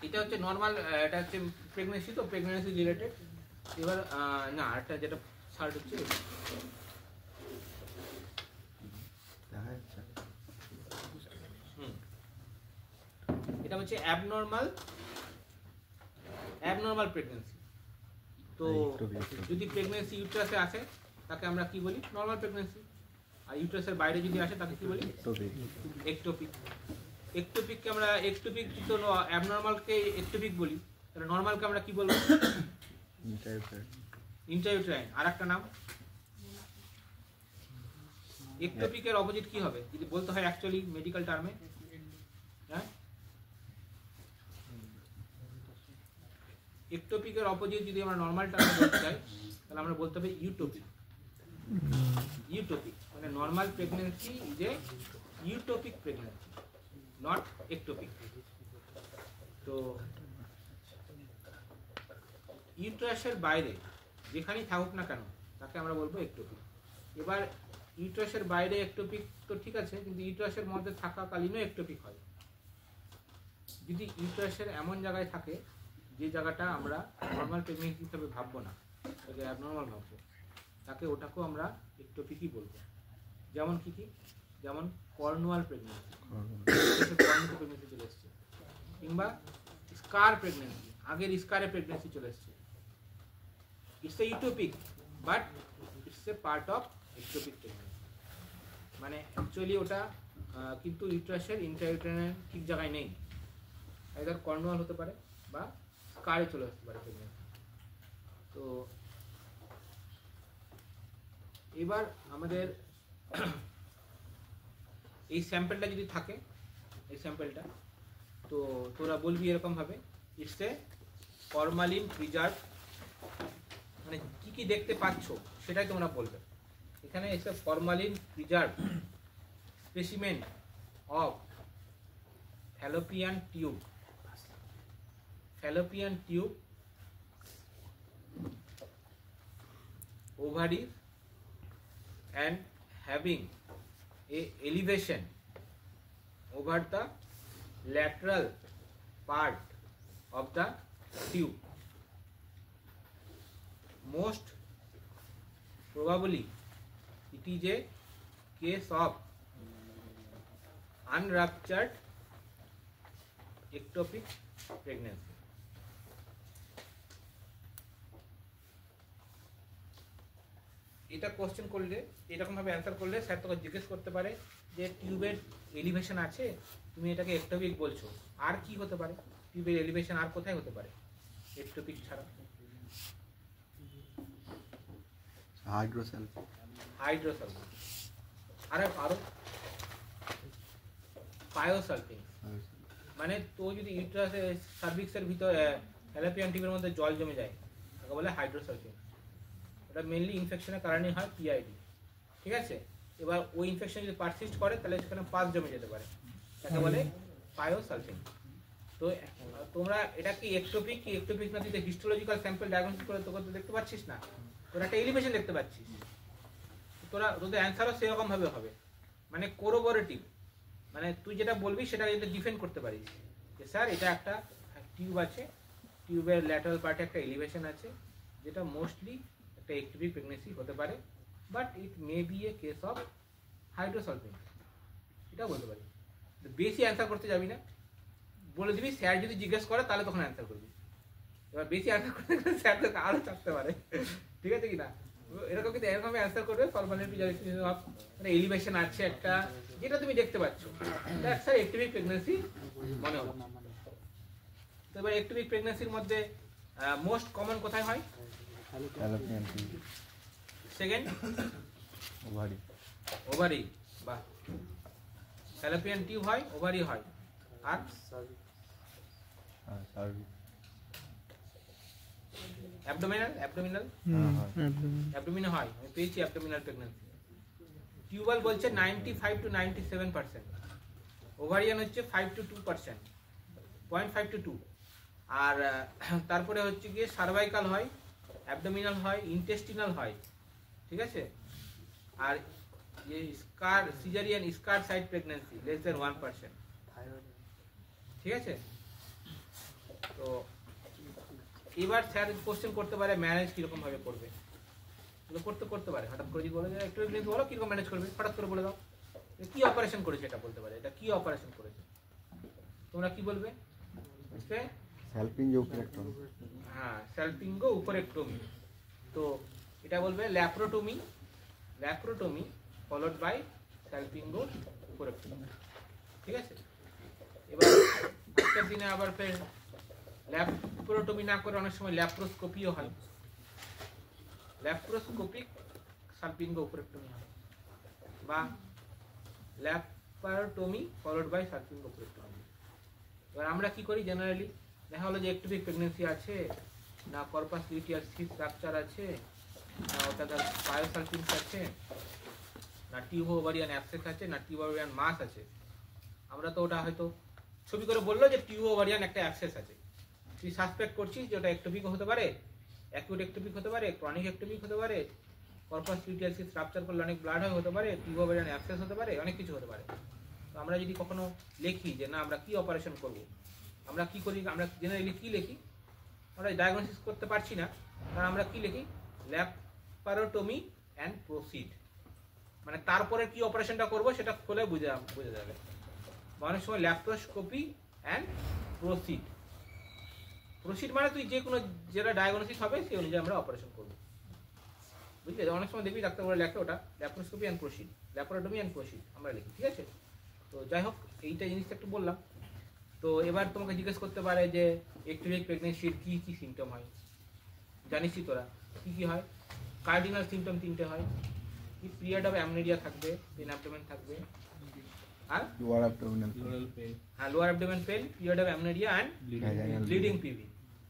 এটা হচ্ছে নর্মাল, এটা হচ্ছে প্রেগনেন্সি, তো প্রেগনেন্সি রিলেটেড। এবার না, আরেকটা যেটা শার্ট হচ্ছে এটা হচ্ছে অ্যাবনর্মাল প্রেগনেন্সি। তো যদি প্রেগনেন্সি ইউট্রাসে আসে তাকে আমরা কি বলি? Normal pregnancy. আর ইউট্রাসের বাইরে যদি আসে তাকে কি বলি? একটোপিক। একটোপিককে আমরা একটোপিক, তো অ্যাবনর্মালকে একটোপিক বলি, তাহলে নর্মালকে আমরা কি বলবো? ইন্ট্রাইউটেরাইন। আর একটা নাম একটোপিকের অপোজিট কি হবে যদি বলতে হয় অ্যাকচুয়ালি মেডিকেল টার্মে? হ্যাঁ, একটোপিকের অপোজিট যদি আমরা নর্মাল টার্মে বলতে চাই তাহলে আমরা বলতে হবে ইউটোপিক। ইউটোপিক মানে normal pregnancy is a eutopic pregnancy, not ectopic. তো ইউট্রাসের বাইরে যেখানেই থাকুক না কেন তাকে আমরা বলবো একটোপিক। এবার ইউট্রাসের বাইরে একটোপিক তো ঠিক আছে, কিন্তু ইউট্রাসের মধ্যে থাকাকালীনও একটোপিক হয়। যদি ইউট্রাসের এমন জায়গায় থাকে যে জায়গাটা আমরা নর্মাল প্রেগনেন্সি হিসাবে ভাববো না, তাকে অ্যাবনর্মাল ভাববো, তাকে ওটাকেও আমরা একটোপিকই বলবো। যেমন কি কি? যেমন কর্নুয়াল প্রেগনেন্সি, কর্নুয়াল প্রেগনেন্সি চলে এসছে, কিংবা স্কার প্রেগনেন্সি, আগের স্কারে প্রেগনেন্সি চলে এসছে। It's a eutopic but it's a part of ectopic pregnancy. মানে অ্যাকচুয়ালি ওটা কিন্তু ইউট্রাসের ইন্ট্রাইউটেরাইন ঠিক জায়গায় নেই, আইদার কর্নুয়াল হতে পারে বা স্কারে চলে আসতে পারে প্রেগনেন্সি। তো এবার আমাদের এই স্যাম্পলটা যদি থাকে, এই স্যাম্পলটা, তো তোরা বলবি এরকম ভাবে, ইটস এ ফরমালিন প্রিজার্ভ। মানে কি কি দেখতে পাচ্ছ সেটাই তোমরা বলবে। এখানে এসে formalin preserve specimen of Fallopian tube, fallopian tube, ovary, and having a elevation over the lateral part of the tube. Most probably it is a case of unruptured ectopic pregnancy. এটা কোশ্চেন করলে, এরকম ভাবে answer করলে sir তোকে জিজ্ঞেস করতে পারে যে টিউবের এলিভেশন আছে, তুমি এটাকে একটোপিক বলছো, আর কি হতে পারে? টিউবের এলিভেশন আর কোথায় হতে পারে একটোপিক ছাড়া? হাইড্রোসালফিন, আরো পায়োসালফিন। মানে তো যদি ইউট্রাসে সার্ভিক্সের ভিতর ফ্যালোপিয়ান টিউবের মধ্যে জল জমে যায় তাকে বলে হাইড্রোসালফিন। এটা মেনলি ইনফেকশনের কারণে হয়, পিআইডি। ঠিক আছে, এবার ওই ইনফেকশন যদি পারসিস্ট করে তাহলে সেখানে পাস জমে যেতে পারে, তাকে বলে পায়োসালফিন। তো তোমরা এটা কি একটোপিক কি একটোপিক না, তুই হিস্টোলজিক্যাল স্যাম্পল ডায়াগনোসিস করে তোকে তো দেখতে পাচ্ছিস না, তোরা একটা এলিভেশন দেখতে পাচ্ছিস, তোদের অ্যান্সারও সেরকম ভাবে হবে। মানে কোরোবোরেটিভ, মানে তুই যেটা বলবি সেটা যদি ডিফেন্ড করতে পারিস যে স্যার এটা একটা টিউব আছে, টিউবের ল্যাটারাল পার্টে একটা এলিভেশন আছে, যেটা মোস্টলি একটা একটোপিক প্রেগনেন্সি হতে পারে, but it may be a case of hydrosalpinx, এটা বলতে পারি। বেশি অ্যান্সার করতে যাবি না, বলে দিবি স্যার যদি জিজ্ঞেস করে তাহলে তখন অ্যান্সার করবি। এবার বেশি অ্যান্সার করতে গেলে স্যার তোকে আরও চাপতে পারে, ঠিক আছে কি না? এরকম কিন্তু এরকম অ্যান্সার করবে, ফরমালিন মানে এলিভেশন আছে একটা, যেটা তুমি দেখতে পাচ্ছ, দ্যাটস স্যার একটোপিক প্রেগনেন্সি মনে হলো। তো এবার একটোপিক প্রেগনেন্সির মধ্যে মোস্ট কমন কোথায় হয়? সেকেন্ড ওভারি, বা ফ্যালোপিয়ান টিউব হয়, ওভারি হয়, আর অ্যাবডোমিনাল হয়। আমি পেয়েছি অ্যাবডোমিনাল প্রেগন্যান্সি। টিউবাল বলছে 95 to 97%, ওভারিয়ান হচ্ছে 5 to 2%, 0.5 to 2। আর তারপরে হচ্ছে গিয়ে সার্ভাইকাল হয়, অ্যাবডোমিনাল হয়, ইন্টেস্টিনাল হয়, ঠিক আছে। আর ये স্কার সিজারিয়ান স্কার সাইড প্রেগন্যান্সি less than 1%, ঠিক আছে। তো এবার স্যার কোশ্চেন করতে পারে ম্যানেজ কীরকম ভাবে করবে, করতে পারে। হঠাৎ করে যদি বলে যে একটু জিনিস বলো কীরকম ম্যানেজ করবে, হঠাৎ করে বলে দাও কী অপারেশন করেছে, এটা বলতে পারে এটা কী অপারেশন করেছে। তোমরা কি বলবে? হ্যাঁ, স্যালপিঙ্গো উপরেক্টমি। তো এটা বলবে ল্যাপ্রোটমি, ল্যাপ্রোটমি ফলোড বাই স্যালপিঙ্গো উপরেক্টমি। ঠিক আছে, এবার আজকের দিনে আবার ফের ল্যাপ্রোটমি না করে অনেক সময় ল্যাপ্রোস্কোপিও হয়, ল্যাপ্রোস্কোপিক স্যালপিঙ্গো উপরেক্টমি হয়, বা ল্যাপারোটমি ফলোড বাই স্যালপিঙ্গো উপরেক্টমি। এবার আমরা কি করি জেনারেলি, দেখা হলো যে একটিভিক প্রেগনেন্সি আছে, না কর্পাস লিউটিয়াস সিস্ট স্ট্রাকচার আছে, না ওটা তার বায়োসালপিনস আছে, না টিউবো ওভারিয়ান অ্যাবসেস আছে, না টিউবো ওভারিয়ান মাস আছে। আমরা তো ওটা হয়তো ছবি করে বললো যে টিউবো ওভারিয়ান একটা অ্যাবসেস আছে, তুই সাসপেক্ট করছিস যে ওটা একটোপিক হতে পারে, অ্যাকিউট একটোপিক হতে পারে, ক্রনিক একটোপিক হতে পারে, কর্পাস লিউটিয়াস সিস্ট স্ট্রাকচার করলে অনেক ব্লাড হয় হতে পারে, টিউবো ওভারিয়ান অ্যাবসেস হতে পারে, অনেক কিছু হতে পারে। তো আমরা যদি কখনো লিখি যে না আমরা কি অপারেশন করব, আমরা কি করি, আমরা জেনারেলি কি লিখি, আমরা ডায়াগনোসিস করতে পারছি না, কারণ আমরা কি লিখি ল্যাপারোটমি অ্যান্ড প্রসিড, মানে তারপরে কি অপারেশনটা করব সেটা খুলে বোঝা যাবে। অনেক সময় ল্যাপ্রোস্কোপি অ্যান্ড প্রসিড, প্রসিড মানে তুই যে কোনো যেটা ডায়াগনোসিস হবে সেই অনুযায়ী আমরা অপারেশন করবো, বুঝলি? অনেক সময় দেখবি ডাক্তার বলে লেখে ওটা laparoscopy and proceed, laparotomy and proceed আমরা লিখি। ঠিক আছে, তো যাই হোক এইটা জিনিসটা একটু বললাম। তো এবার তোমাকে জিজ্ঞেস করতে পারে যে একটিভিক প্রেগনেন্সির কি কি সিমটম হয়, জানিসই তোরা কি কি হয়। কার্ডিনাল সিমটম তিনটে হয়, কি পিরিয়ড অফ অ্যামনেরিয়া থাকবে, পেন অ্যাবডোমেন থাকবে, আর lower abdomen pain, period of amenorrhea and bleeding PV.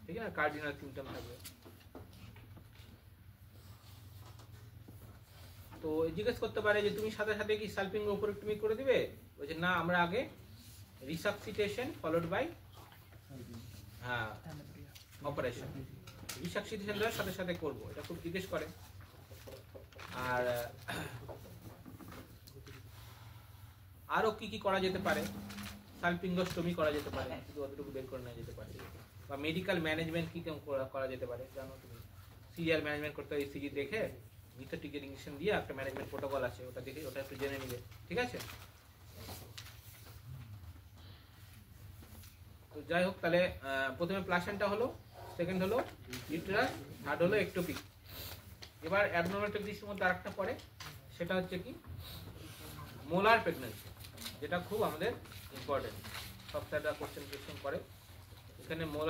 ঠিক আছে, কার্ডিনাল সিমটম থাকবে। তো জিজ্ঞেস করতে পারে যে তুমি সাথে সাথে কি স্যালপিঙ্গো উপরেক্টমি করে দিবে, বলছে না আমরা আগে resuscitation followed by operation, resuscitation দেওয়ার সাথে সাথে করবো, এটা খুব জিজ্ঞেস করে। আর আরো কি কি করা যেতে পারে, স্যালপিঙ্গোস্টমি করা যেতে পারে, শুধু অতটুকু বের করে নেওয়া যেতে পারে, বা মেডিকেল ম্যানেজমেন্ট কি করা যেতে পারে, জানো তুমি সিরিয়াল ম্যানেজমেন্ট করতে হয়, সিজি দেখে মিথোটিকের ইনজেকশন দিয়ে একটা ম্যানেজমেন্ট প্রোটোকল আছে, ওটা দেখে ওটা একটু জেনে নিবে। ঠিক আছে, তো যাই হোক তাহলে প্রথমে প্লাসেন্টা হলো, সেকেন্ড হলো ইউটেরাস, থার্ড হলো একটোপিক। এবার অ্যাবনর্মাল প্রেগনেন্সির মধ্যে আরেকটা পড়ে, সেটা হচ্ছে কি মোলার প্রেগনেন্সি, যেটা খুব আমাদের ইম্পর্টেন্ট, সব স্যাররা কোশ্চেন করে। এখানে মোলার